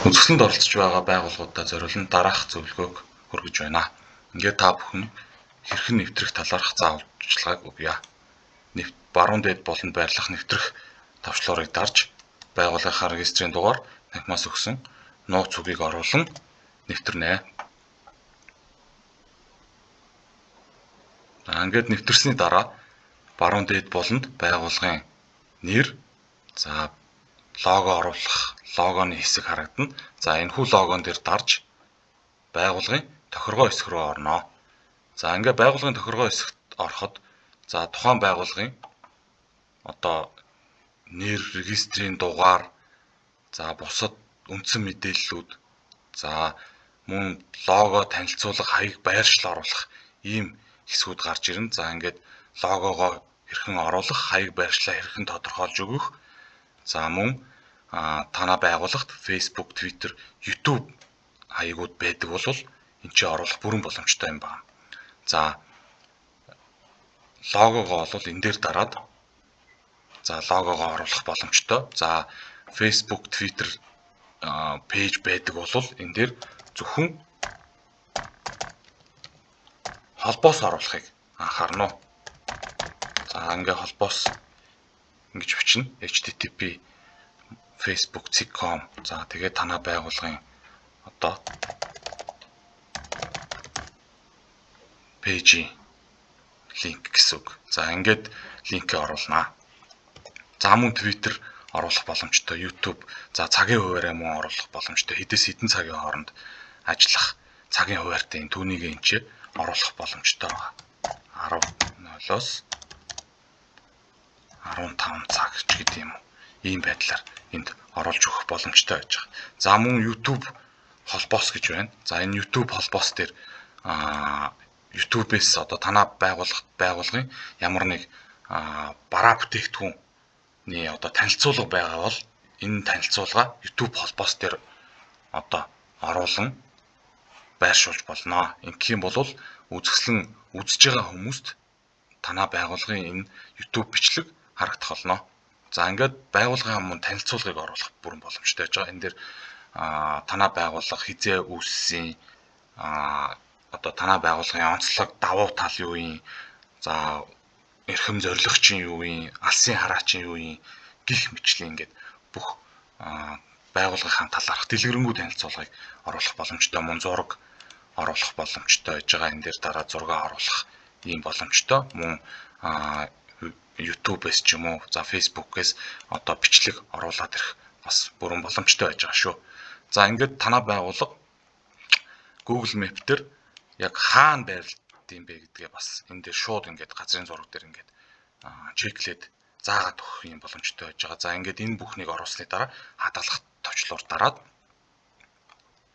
Үзэсгэлэнт оролцож байгаа байгууллагуудаа зориулан дараах зөвлөгөөг хүргэж байна. Ингээд та бүхэн хэрхэн нэвтрэх талаарх зааварчилгааг өгье. Баруун дээд болонд байрлах нэвтрэх товчлуурыг дарж байгууллагынхаа регистрийн дугаар танхимаас өгсөн нууц үгийг оруулан нэвтрэнэ. Ингээд нэвтрсэний дараа баруун дээд болонд байгууллагын нэр, лого оруулах логоны хэсэг харагдана. Энэхүү логон дээр дарж байгууллагын тохиргоо хэсэг рүү орно. Ингээд байгууллагын тохиргоо хэсэгт ороход тухайн байгууллагын нэр, регистрийн дугаар, бусад үндсэн мэдээллүүд, мөн лого танилцуулах, хаяг байршил оруулах ийм хэсгүүд гарч ирнэ. Ингээд логогоо хэрхэн оруулах, хаяг байршлаа хэрхэн тодорхойлж өгөх, мөн танай байгууллагт Facebook, Twitter, YouTube хаягууд байдаг бол энэ чинь оруулах бүрэн боломжтой юм байна. Логогоо бол энэ дээр дараад логогоо оруулах боломжтой. Facebook, Twitter пэйж байдаг бол энэ дээр зөвхөн холбоос оруулахыг анхаарна. Ингээд холбоос ингэж бичнэ. http facebook.com. Тэгээд танай байгууллагын пэйжийн линк гэсэн үг. Ингээд линкээ оруулнаа. Мөн Twitter оруулах боломжтой, YouTube, цагийн хуваараа мөн оруулах боломжтой. Хэдээс хэдэн цагийн хооронд ажиллах цагийн хуваартай түүнийг энэ оруулах боломжтой байна. 10:00-оос 15 цаг ч гэдэг юм уу. Ийм байдлаар энд оруулж өгөх боломжтой байж байгаа. Мөн YouTube холбоос гэж байна. Энэ YouTube холбоос дээр YouTube-ээс танай байгууллагын ямар нэг бараа бүтээгдэхүүний танилцуулга байгаа бол энэ танилцуулга YouTube холбоос дээр оруулан байршуулж болно. Ингэх юм бол үзэсгэлэн үзэж байгаа хүмүүст танай байгууллагын энэ YouTube бичлэг харагдах болно. Ингээд байгууллагын мөн танилцуулгыг оруулах бүрэн боломжтой байж байгаа. Энэ дээр танай байгууллага хизээ үүссэн, танай байгууллагын онцлог, давуу тал юу юм, эрхэм зорилго юу юм, алсын хараач юу юм гих мэтчлэн ингээд бүх байгууллагын талаарх дэлгэрэнгүй танилцуулгыг оруулах боломжтой. Мөн зураг оруулах боломжтой байж байгаа. Энэ дээр дараа зураг оруулах ийм боломжтой. Мөн YouTube-ээс ч юм уу, Facebook-ээс бичлэг оруулаад ирэх бас бүрэн боломжтой байж байгаа шүү. Ингээд танай байгууллага Google Map дээр яг хаана байрлалт юм бэ гэдгээ бас энэ дээр шууд ингээд газрын зураг дээр ингээд чеклээд заагаад өгөх юм боломжтой байж байгаа. Ингээд энэ бүхнийг оруулсны дараа хадгалах товчлуур дараад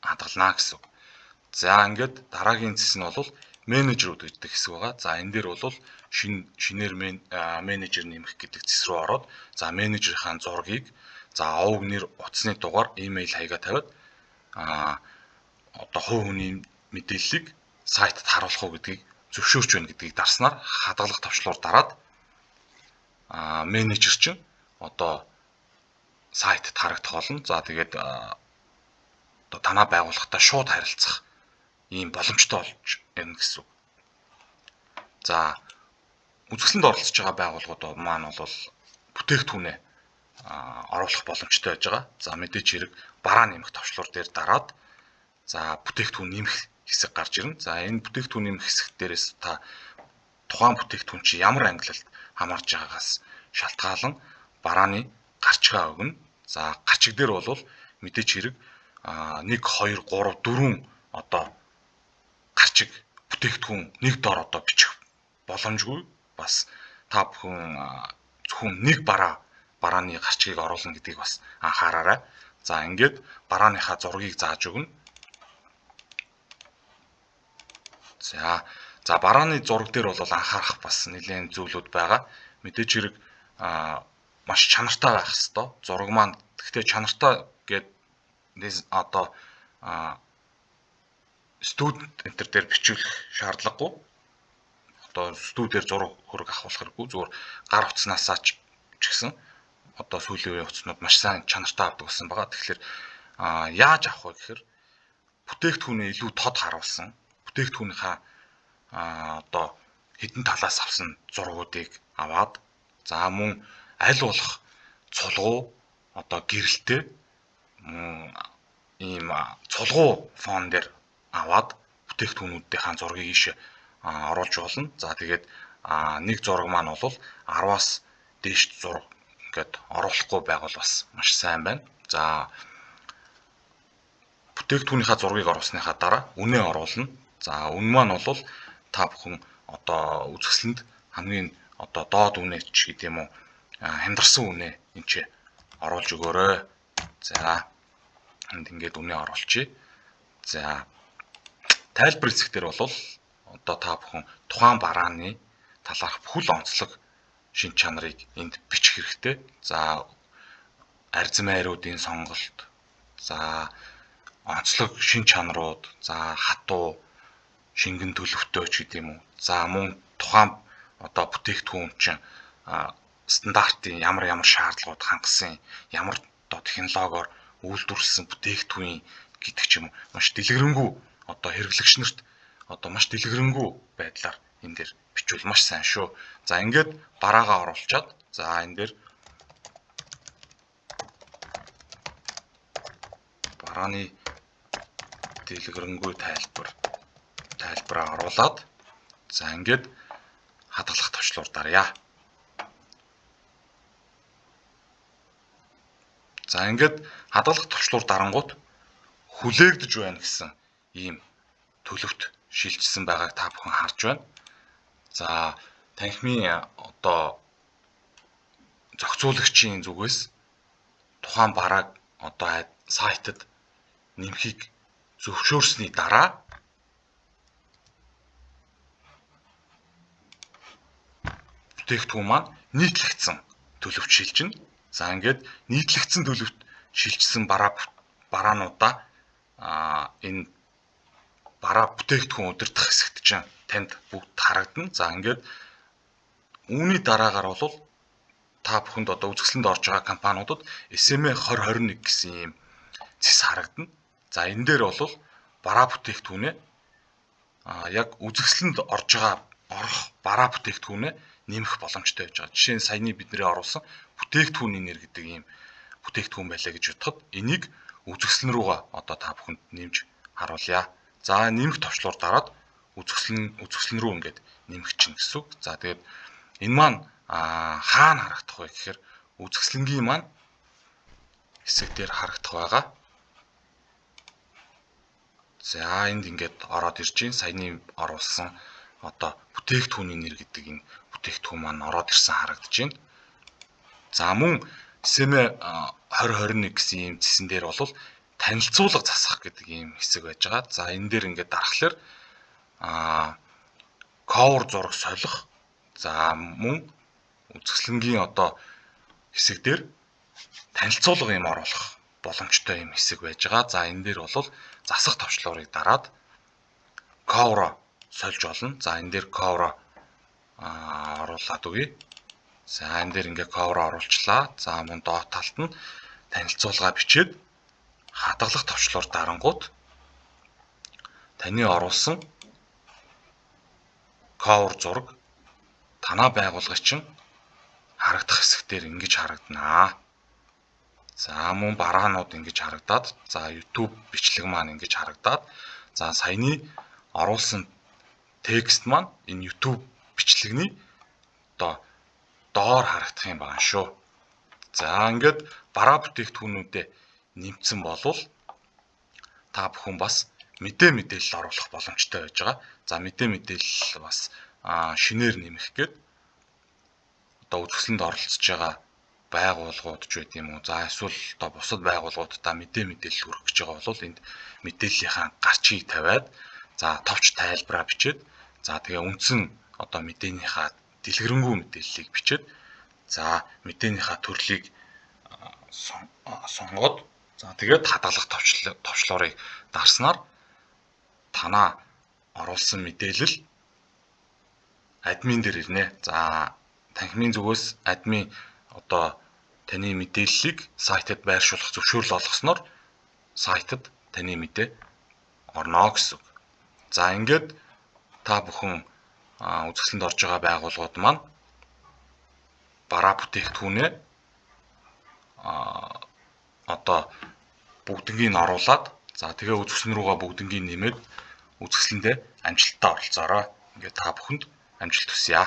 хадгалнаа гэсэн үг. Ингээд дараагийн зэс нь бол менежерүүд гэдэг хэсэг байгаа. Энэ дээр бол шинээр менежер нэмэх гэдэг зэс рүү ороод менежерийн зургийг, овг нэр, утасны дугаар, имэйл хаягаа тавиад хувь хүний мэдээллийг сайтад харуулах уу гэдгийг зөвшөөрч байна гэдгийг дарснаар хадгалах товчлуур дараад менежер чинь сайтад харагдах болно. Тэгээд танай байгууллагатай шууд харилцах ийм боломжтой болж байна гэсэн үг. Үзэсгэлэнт оролцож байгаа байгууллагууд маань бол бүтээгдэхүүнээ оруулах боломжтой байж байгаа. Мэдээч хэрэг бараа нэмэх товчлуур дээр дараад бүтээгдэхүүн нэмэх хэсэг гарч ирнэ. Энэ бүтээгдэхүүн нэмэх хэсэг дээрээс та тухайн бүтээгдэхүүн чи ямар ангиллалд хамаарж байгаагаас шалтгаалan барааны гарчгаа өгнө. Гарчиг дээр бол мэдээч хэрэг 1, 2, 3, 4 гарчиг бүтээгдэхүүн нэг дор бичих боломжгүй. Бас та бүхэн зөвхөн нэг барааны гарчгийг оруулна гэдгийг бас анхаараарай. Ингээд барааныхаа зургийг зааж өгнө. Барааны зураг дээр бол анхаарах бас нэлээд зүйлүүд байгаа. Мэдээч хэрэг маш чанартай байх ёстой. Зураг маань гэхдээ чанартай гэдэг студент энтер дээр бичүүлэх шаардлагагүй. Студиэр зураг хөрөг авах хэрэггүй. Зүгээр гар утаснасаа ч гэсэн сүүлийн үеийн утаснууд маш сайн чанартай авдаг болсон байгаа. Тэгэхээр яаж авах вэ гэхээр бүтээгдэхүүнээ илүү тод харуулсан, бүтээгдэхүүнийхээ одоо хідэн талаас авсан зургуудыг аваад за мөн аль болох цулгуу одоо гэрэлтэй ийм цулгуу фон дээр аваад бүтээгдэхүүнүүдийн зургийг ийш оруулж болно. За тэгээд нэг зураг маань бол 10-аас дээш зураг ингээд оруулахгүй байвал бас маш сайн байна. За бүтээгдэхүүнийхээ зургийг оруулсныхаа дараа үнэ оруулна. За үнэ маань бол та бүхэн одоо үзэсгэлэнд хамгийн одоо доод үнэ ч гэдэг юм уу хямдарсан үнэ энэ ч оруулж өгөөрэй. За энд ингээд үнэ оруулчихъя. За тайлбар хэсгээр бол одоо та бүхэн тухайн барааны талаарх бүхэл онцлог шин чанарыг энд бичих хэрэгтэй. За арзан майруудын сонголт, за онцлог шин чанарууд, за хатуу, шингэн төлөвтэй ч гэдэг юм уу. За мөн тухайн одоо бүтээгдэхүүн чинь стандартын ямар шаардлагууд хангасан, ямар одоо технологиор үйлдвэрлэсэн бүтээгдэхүүн гэдэг ч юм уу маш дэлгэрэнгүй одоо хэрэглэгч нарт одоо маш дэлгэрэнгүй байдлаар энэ дээр бичвэл маш сайн шүү. За ингээд бараагаа оруулчаад за энэ дээр барааны дэлгэрэнгүй тайлбараа оруулаад за ингээд хадгалах товчлуур даръя. За ингээд хадгалах товчлуур дарангуут хүлээгдэж байна гэсэн ийм төлөвт шилжсэн байгааг та бүхэн харж байна. За танхимын одоо зохицуулагчийн зүгээс тухайн барааг одоо сайтад нэмхийг зөвшөөрсний дараа бүтээгдэхүүн маань нийтлэгдсэн төлөвт шилжинэ. За ингээд нийтлэгдсэн төлөвт шилжсэн бараануудаа энэ бараа бүтээгдэхүүн удирдах хэсэгт чинь танд бүгд харагдана. За ингээд үүний дараагаар бол та бүхэнд одоо үзэсгэлэнд орж байгаа компаниудад SMA 2021 гэсэн ийм цэс харагдана. За энэ дээр бол бараа бүтээгдэхүүнээ яг үзэсгэлэнд орох бараа бүтээгдэхүүнээ нэмэх боломжтой байж байгаа. Жишээ нь саяны бидний оруулсан бүтээгдэхүүний нэр гэдэг ийм бүтээгдэхүүн байлаа гэж бодоход энийг үзэсгэлэн рүүгээ одоо та бүхэнд нэмж харуулъя. За нэмэх товчлуур дараад үзэсгэлэн рүү ингээд нэмэх чинь гэсэн үг. За тэгээд энэ маань хаана харагдах вэ гэхээр үзэсгэлэнгийн маань хэсэг дээр харагдах байгаа. За энд ингээд ороод ирж байна. Саяны оруулсан одоо бүтээгдэхүүний нэр гэдэг энэ бүтээгдэхүүн маань ороод ирсэн харагдаж байна. За мөн SMA 2021 гэсэн ийм цэсэн дээр бол танилцуулга засах гэдэг ийм хэсэг байж байгаа. За энэ дээр ингээд дарахлаар cover зураг солих. За мөн үзэсгэлэнгийн одоо хэсэг дээр танилцуулга юм оруулах боломжтой юм хэсэг байж байгаа. За энэ дээр бол засах товчлуурыг дараад cover сольж болно. За энэ дээр cover оруулаад үгэй. За энэ дээр ингээ cover оруулчлаа. За мөн доод талд нь танилцуулга бичээд хадгалах товчлуур дарангууд таны оруулсан cover зураг танаа байгууллагын чинь харагдах хэсгээр ингэж харагдана. За мөн бараанууд ингэж харагдаад, за YouTube бичлэг маань ингэж харагдаад, за саяны оруулсан текст маань энэ YouTube бичлэгний одоо доор харагдах юм байна шүү. За ингээд бараа бүтээгдэхүүнүүдэд нэмсэн болвол та бүхэн бас мэдээлэл оруулах боломжтой байж байгаа. За мэдээлэл бас шинээр нэмэх гээд одоо үзэсгэлэнд оролцож байгаа байгууллагууд ч байт юм уу. За эсвэл одоо бусад байгууллагуудаа мэдээлэл хүргэх гэж байгаа бол энд мэдээллийнхаа гарчийг тавиад за товч тайлбараа бичээд за тэгээ үндсэн одоо мэдээнийхаа дэлгэрэнгүй мэдээллийг бичээд за мэдээнийхаа төрлийг сонгоод за тэгээд хадгалах товчлуурыг дарснаар танаа оруулсан мэдээлэл админ дээр ирнэ. За танхимын зүгээс админ одоо таны мэдээллийг сайтад байршуулах зөвшөөрөл олгосноор сайтад таны мэдээ орно гэсэн үг. За ингээд та бүхэн үзэсгэлэнд орж байгаа байгууллагууд маань бараа бүтээгдэхүүнээ одоо бүгднийг оруулаад за тэгээ үзэсгэлэн рүүгээ бүгднийг нэмээд үзэсгэлэндээ амжилттай оролцоорой. Ингээд та бүхэнд амжилт хүсье.